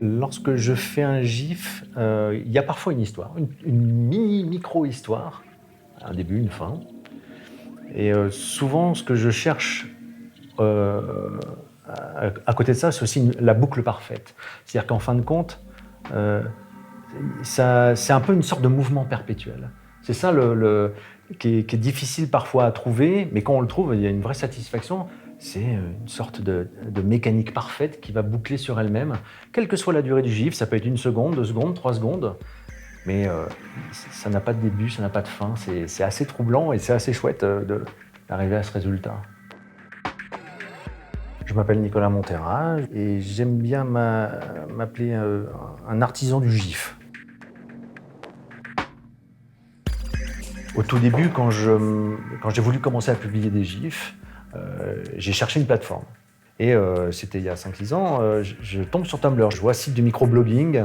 Lorsque je fais un GIF, il y a parfois une histoire, une micro-histoire, un début, une fin. Et souvent, ce que je cherche à côté de ça, c'est aussi la boucle parfaite. C'est-à-dire qu'en fin de compte, euh, c'est un peu une sorte de mouvement perpétuel. C'est ça qui est difficile parfois à trouver, mais quand on le trouve, il y a une vraie satisfaction. C'est une sorte de mécanique parfaite qui va boucler sur elle-même, quelle que soit la durée du GIF. Ça peut être 1 seconde, 2 secondes, 3 secondes, mais ça n'a pas de début, ça n'a pas de fin. C'est assez troublant et c'est assez chouette d'arriver à ce résultat. Je m'appelle Nicolas Monterrat et j'aime bien m'appeler un artisan du GIF. Au tout début, quand j'ai voulu commencer à publier des GIFs, j'ai cherché une plateforme. Et c'était il y a 5-6 ans, je tombe sur Tumblr, je vois un site de microblogging,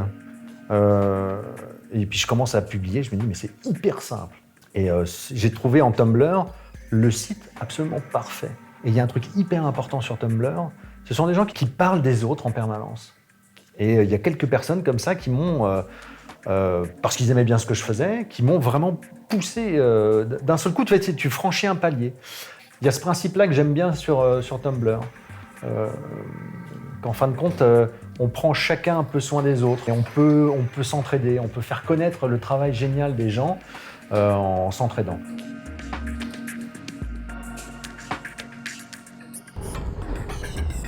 et puis je commence à publier, je me dis mais c'est hyper simple. Et j'ai trouvé en Tumblr le site absolument parfait. Et il y a un truc hyper important sur Tumblr, ce sont des gens qui parlent des autres en permanence. Et il y a quelques personnes comme ça qui m'ont, parce qu'ils aimaient bien ce que je faisais, qui m'ont vraiment poussé d'un seul coup. Tu franchis un palier. Il y a ce principe-là que j'aime bien sur Tumblr. Qu'en fin de compte, on prend chacun un peu soin des autres et on peut s'entraider, on peut faire connaître le travail génial des gens en s'entraidant.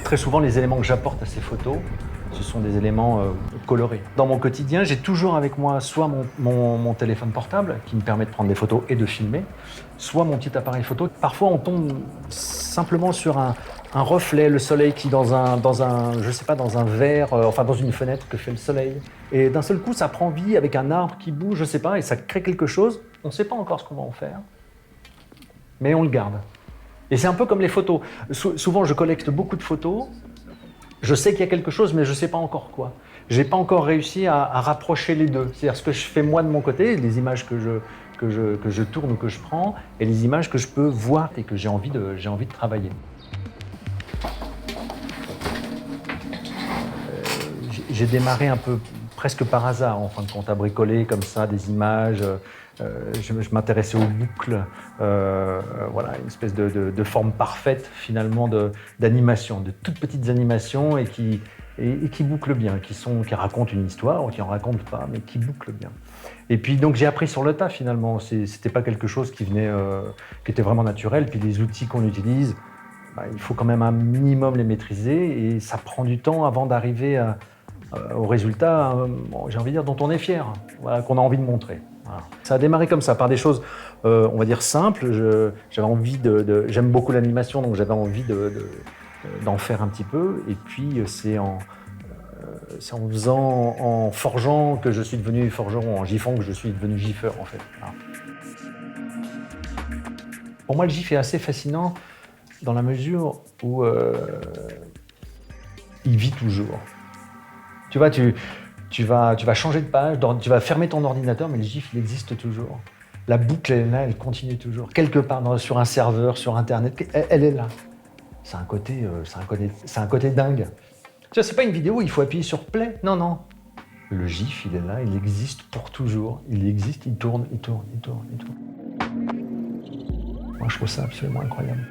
Très souvent, les éléments que j'apporte à ces photos, ce sont des éléments colorés. Dans mon quotidien, j'ai toujours avec moi soit mon téléphone portable qui me permet de prendre des photos et de filmer, soit mon petit appareil photo. Parfois, on tombe simplement sur un reflet, le soleil qui dans un verre, enfin dans une fenêtre que fait le soleil. Et d'un seul coup, ça prend vie avec un arbre qui bouge, je sais pas, et ça crée quelque chose. On ne sait pas encore ce qu'on va en faire, mais on le garde. Et c'est un peu comme les photos. Souvent, je collecte beaucoup de photos. Je sais qu'il y a quelque chose, mais je ne sais pas encore quoi. Je n'ai pas encore réussi à rapprocher les deux. C'est-à-dire ce que je fais moi de mon côté, les images que je tourne ou que je prends, et les images que je peux voir et que j'ai envie de travailler. J'ai démarré un peu presque par hasard, en fin de compte, à bricoler comme ça des images. Je m'intéressais aux boucles, voilà, une espèce de forme parfaite finalement d'animation, de toutes petites animations et qui bouclent bien, qui racontent une histoire ou qui en racontent pas, mais qui bouclent bien. Et puis donc j'ai appris sur le tas finalement. C'était pas quelque chose qui était vraiment naturel. Puis les outils qu'on utilise, il faut quand même un minimum les maîtriser et ça prend du temps avant d'arriver au résultat, j'ai envie de dire, dont on est fier, voilà, qu'on a envie de montrer. Voilà. Ça a démarré comme ça, par des choses, on va dire, simples. J'avais envie j'aime beaucoup l'animation, donc j'avais envie d'en faire un petit peu. Et puis, c'est en forgeant que je suis devenu forgeron, en gifant que je suis devenu gifeur, en fait. Voilà. Pour moi, le gif est assez fascinant dans la mesure où il vit toujours. Tu vois, tu vas changer de page, tu vas fermer ton ordinateur, mais le GIF, il existe toujours. La boucle, elle est là, elle continue toujours. Quelque part sur un serveur, sur Internet, elle est là. C'est un côté dingue. Tu vois, c'est pas une vidéo où il faut appuyer sur play. Non, non. Le GIF, il est là, il existe pour toujours. Il existe, il tourne, il tourne, il tourne, il tourne. Moi, je trouve ça absolument incroyable.